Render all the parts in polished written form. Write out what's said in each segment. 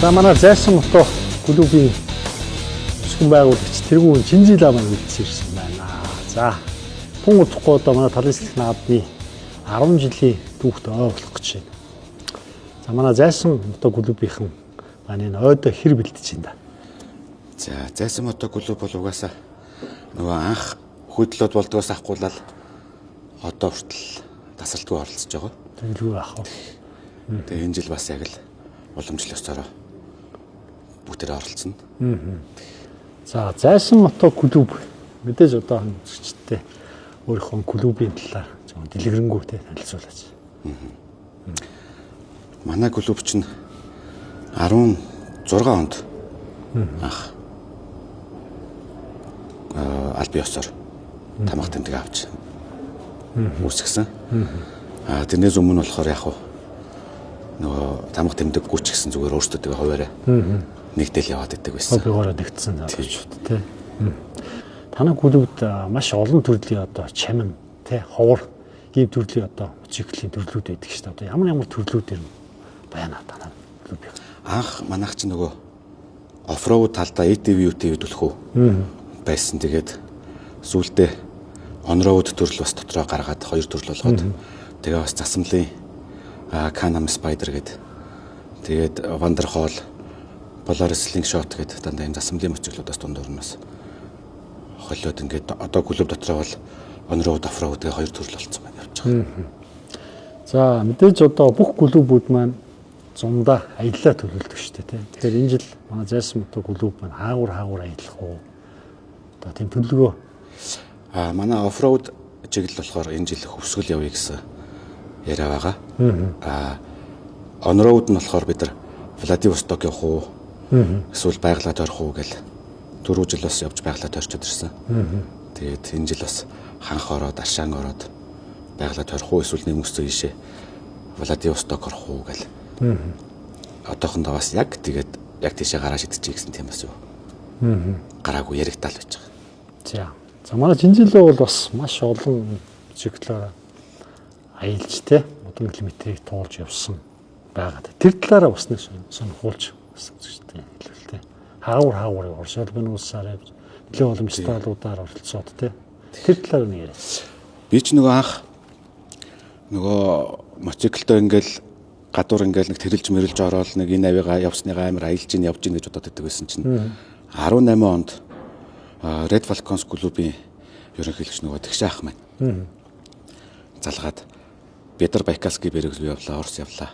За манай зайсан мото клубийн өсгөн байгуулагч тэргүүн Чинзилаа маань үлдсэн ирсэн байна. За тун удахгүй одоо манай талынслах наадны 10 жилийн түүхт ой болох гэж байна. За манай зайсан мото клубийнхан маань энэ ойдоо хэр бэлдэж байна. За зайсан мото клуб бол угаасаа нөгөө анх хөдлөд болдгоос авахгүйлал одоо хүртэл тасралтгүй оролцож байгаа. Тэгэлгүй ах. Тэгээ энэ жил бас яг л уламжлалцаараа бүгдээр оролцсон. За зайсан мото клуб мэдээж одоо үзэгчтэй өөрийнхөө клубийн талаар зөвхөн дэлгэрэнгүй те танилцуулаач. Манай клуб чинь 16 онд анх аль биесээр тамга тэмдэг авч үүсгэсэн. Тэрнээс өмнө болохоор яг нөгөө тамга тэмдэггүй ч гэсэн зүгээр өөрсдөө хуваараа нэгдэл яваад идэг байсан. Хоббигоороо нэгдсэн залуучууд тий. Танай клубд маш олон төрлийн одоо чамин тий ховор ийм төрлийн одоо мотоциклийн төрлүүд байдаг шүү дээ. Одоо ямар төрлүүд юм байна танай клуб. Анх манайх чинь нөгөө офроуд талдаа ATV төлөхөө байсан. Тэгээд сүүлдээ онроуд төрөл бас дотроо гаргаад хоёр төрөл болгоод тэгээ бас засамлын Can-Am Spider гэдэг. Тэгээд Wonderhall, Polaris Slingshot гэдэг дандаа юм засамлын мотоциклуудаас дундуур нь бас холиод ингээд одоо клуб дотроо бол on-road, off-road гэх хоёр төрөл болсон байна явж байгаа. За мэдээж одоо бүх клубүүд маань зундаа аяллаа төлөвлөдөг шүү дээ тий. Тэгэхээр энэ жил манай зайсан мото клуб маань хаагур аялах уу? Одоо тийм төлөвлөгөө. Манай off-road чиглэл болохоор энэ жил хөвсгөл явъя гэсэн яриа байгаа. On-road нь болохоор бид нар Владивосток явах уу? Эсвэл байгалаад орох уу гэл 4 жил бас явж байгалаад орчод ирсэн. Тэгээд энэ жил бас ханх ороод, Ашаан ороод байгалаад орох уу? Эсвэл нэмэгсөө ийшээ Владивосток орох уу гэл. Одоохондоо бас яг тийшээ гараа шидчихье гэсэн тийм бас юу. Гараагүй яригдал байж байгаа. За манай Чинзилөө бол бас маш олон циклаар аялж те модон километрийг туулж явсан байгаа. Тэр талаараа бас нэг сонирхуулж бас үзэгчтэй хэлвэл те. Хаагур Оросол бэнүүсаар нэлээд олон фестивалуудаар оролцоод те. Тэр талаар нэг яриа. Би ч нөгөө анх нөгөө мотоциклдөө ингээл гадуур ингээл нэг тэрэлж мэрэлж ороод нэг энэ авигаа явсныгаа амар аялж ийн явж ийн гэж бодоод байдаг байсан чинь 18 онд Red Falcons клубийн ерөнхийлөгч нөгөө тэгшээ ах маань залгаад бид нар Байкалский берег рүү явлаа, Орос явлаа.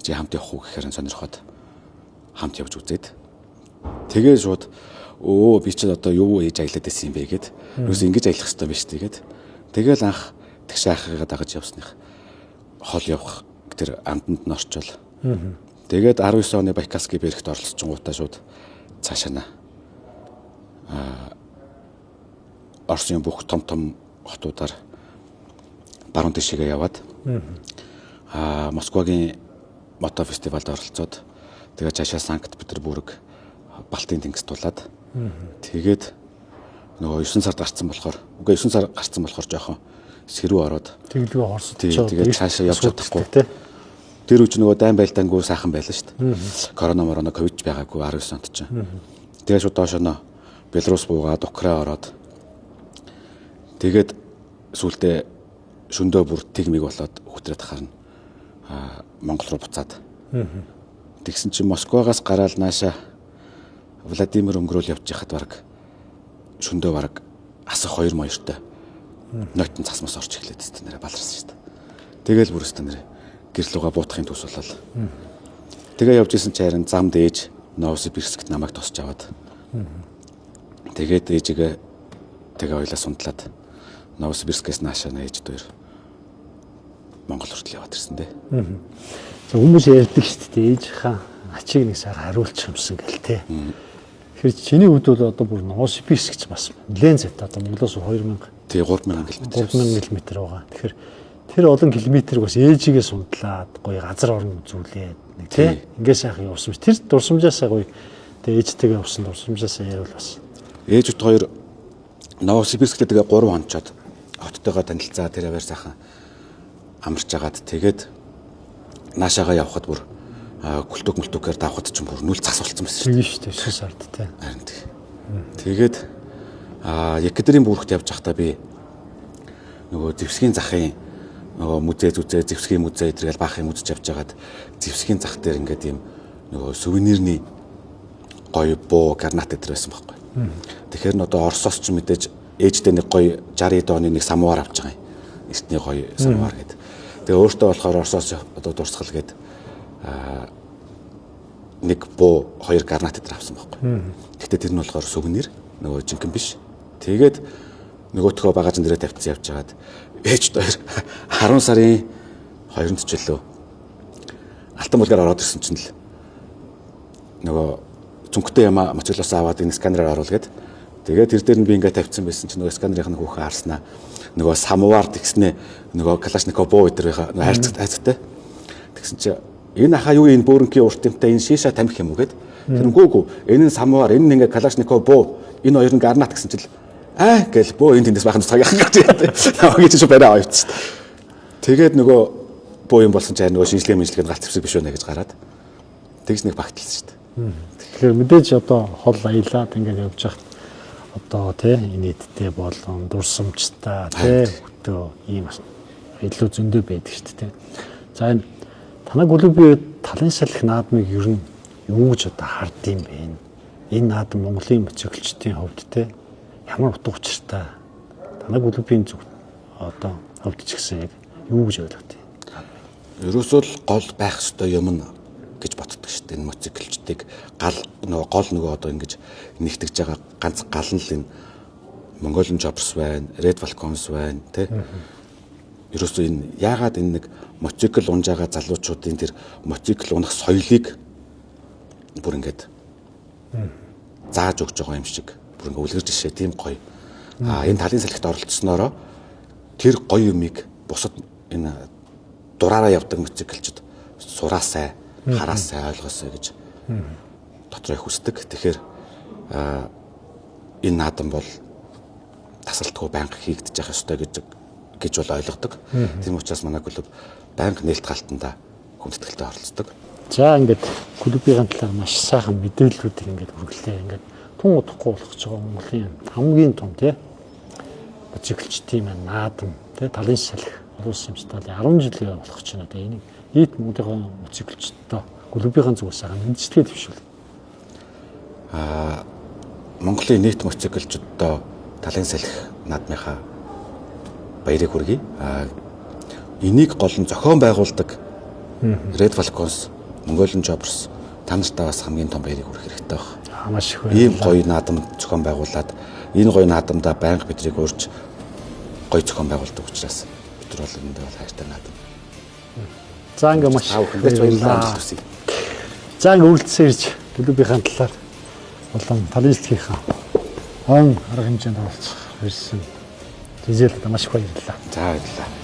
Чи хамт явах уу гэхээр сонирхоод хамт явж үзээд тэгээ шууд би ч одоо юу ээж аялаад байсан юм бэ гэд юус ингэж аялах хэрэгтэй биш тэгээд тэгэл анх тэгшээ ахыгаа дагаж явсных хол явах тэр амтанд нь орчвол тэгээд 19 оны Байкалский берегт оролцсонгуудаа шууд цаашаа Оросын бүх том хотуудаар баруун тишгээ яваад Москвагийн мото фестивалд оролцоод тэгээд цаашаа Санкт-Петербург, Балтийн тэнгис тулаад тэгээд нөгөө 9 сард гарцсан болохоор жоохон сэрүү ороод тэглүү хорсод тэгээд цаашаа явж чадахгүй тэр үуч нөгөө дайн байлдаангүй сайхан байлаа шүү дээ. Корона ковид байгаагүй 19 онд чинь. Тэгээд шууд доошоо Белорус буугаад Украин ороод тэгээд сүүлдээ шөндөө бүр тэгмиг болоод хөтрээд харна. Монгол руу буцаад. Тэгсэн чинь Москвагаас гараад нааша Владимир өнгөрөөл явж байхад баг шөндөө баг асах 2 моёртой нойтон цасмас орж эхлээд тест нэрэ баларсан шүү дээ. Тэгэл бүрстэ нэрэ гэрлүүгээ буутахын төс болол. Тэгээ явж исэн чи харин зам дээж Новосибирскт намайг тосч аваад. Тэгээд ээжигээ тэгээ ойлаа сундлаад Новосибирскээс нааша ээж дээр Монгол хүртэл яваад ирсэн дээ. За хүмүүс ярьдаг шүү дээ ээж хаа ачиг нэг сар хариулчих юмсан гэл те. Тэгэхээр чиний хувьд бол одоо бүр Новосибирск гэж бас нэлээд зэт одоо Монголоос 2000 3000 км байгаа. Тэгэхээр тэр олон километрийг бас ээжигээ сундлаад гоё газар орн үзүүлээд нэг те ингээ сайхан явсан. Тэр дурсамжаасаа гоё тэгээ ээжтэйгээ явсан дурсамжаасаа ярил бас. Ээжүүд хоёр Новосибирскт тэгээ 3 хонцоод оттойгоо танилцаа тэр аваар сайхан амарч агаад тэгээд наашаага явхад бүр культур-мультукээр давхад ч бүр нүл цас болцсон байсан шүү дээ. 9 сард тий. Харин тий. Тэгээд Екатерин бүрхт явж байхдаа би нөгөө Зевсгийн захын нөгөө музей Зевсгийн музей тэргээл баахын үзэж явж байгаад Зевсгийн зах дээр ингээд юм нөгөө сувенирний гоё буу гарнат дээр байсан байхгүй. Тэгэхээр н одоо Оросоос ч мэдээж ээждээ нэг гоё 60 оны нэг самуар авч байгаа юм. Эртний гоё самуар гэдэг. Тэгээ өөртөө болохоор Оросоос одоо дурсгал гээд нэг буу 2 гарнат дээр авсан байхгүй. Гэхдээ тэр нь болохоор сувенир нөгөө жинхэнэ биш. Тэгээд нөгөөтгөө багажин дээрээ тавьчихсан явж байгаад ээж 10 сарын 2-нд ч лөө Алтан булгаар ороод ирсэн чинь л нөгөө зүнхтэй юм моцоглоос аваад энэ сканераар оруулгээд тэгээд тэр дээр нь би ингээд тавьсан байсан чинь нөгөө сканерын хүүхэн харснаа нөгөө самуар тэгснэ нөгөө калашников буу өдр нөгөө хайрцагтай тэгсэн чинь энэ хаа юу энэ бөөрөнгийн урт юмтай энэ шиша тамхи юм уу гэд тэр гүүгүү энэ нь самуар энэ нь ингээд калашников буу энэ хоёр нь гарнат гэсэн чинь гэл бөө энэ тэндээс бахан цагийн гэж намайг ч барай авчихсан. Тэгээд нөгөө бөө юм болсон чинь нөгөө шинжилгээ галт зэвсэг биш байна гэж гараад тэгж нэг багталсан шүү дээ. Тэгэхээр мэдээж одоо хол аялаад ингээд явж хахад одоо тий инээдтэй болон дурсамжтай тий хөтөө ийм илүү зөндөө байдаг шүү дээ. За энэ танай клубын талын салхи наадмыг ер нь юу гэж одоо хардсан бэ? Энэ наадам Монголын моцоглолчдын хувьд тий ямар утга учиртай танай клубын зүг одоо хувьд ч гэсэн яг юу гэж ойлгох вэ? Ерөөсөө л гол байх ёстой юм нь гэж боддог шүү дээ. Энэ моцоглолчдыг гол нөгөө одоо ингэж нэгтгэж байгаа ганц гал нь л энэ Mongolian Jobbers байна, Red Falcons байна тий. Ерөөсөө энэ яагаад энэ нэг моцикл унж байгаа залуучуудын тэр моцикл унах соёлыг бүр ингэж зааж өгч байгаа юм шиг бүр ингэ үлгэрж ишээ тийм гоё. Энэ талын салхит оролцсноороо тэр гоё юмыг бусад энэ дураараа явдаг моциклчд сураасай, хараасай ойлгосоо гэж дотроо их хүсдэг. Тэгэхээр энэ наадам бол тасралтгүй байнга хийгдэж явах ёстой гэж бол ойлгодог. Тийм учраас манай клуб байнга нээлт галтанда хүндэтгэлтэй оролцдог. За ингээд клубийн талаар маш сайхан мэдээллүүдийг ингээд хүргэлээ. Ингээд тун удахгүй болгож байгаа Монголын хамгийн том тий моциклчдын наадам тий талын салхи олон улсымжтай 10 жилийн болох ч байна. Одоо энийг нийт Монголын моциклчдтой клубийн зүгээс байгаа мэдчилгээ төвшүүл. Монголын нийт моциклчдтой талын салхи наадмынхаа баярыг хүргэе. Энийг гол нь зохион байгуулдаг Red Falcons, Mongolian Jobbers та нартаа бас хамгийн том баярыг хүргэх хэрэгтэй байна. Маш их байна. Ийм гоё наадам зохион байгуулад энэ гоё наадамдаа байнга бидрийг урьж гоё зохион байгуулдаг учраас бид нар бол эндээ бол хайртай наадам. За ингээ маш баярлалаа. За ингээ үйлдэлсээр ирж клубийн талаар болон талын салхийнхаа арга хэмжээнд оролцох ирсэн. Тэжээлд маш их баярлалаа. За баярлалаа.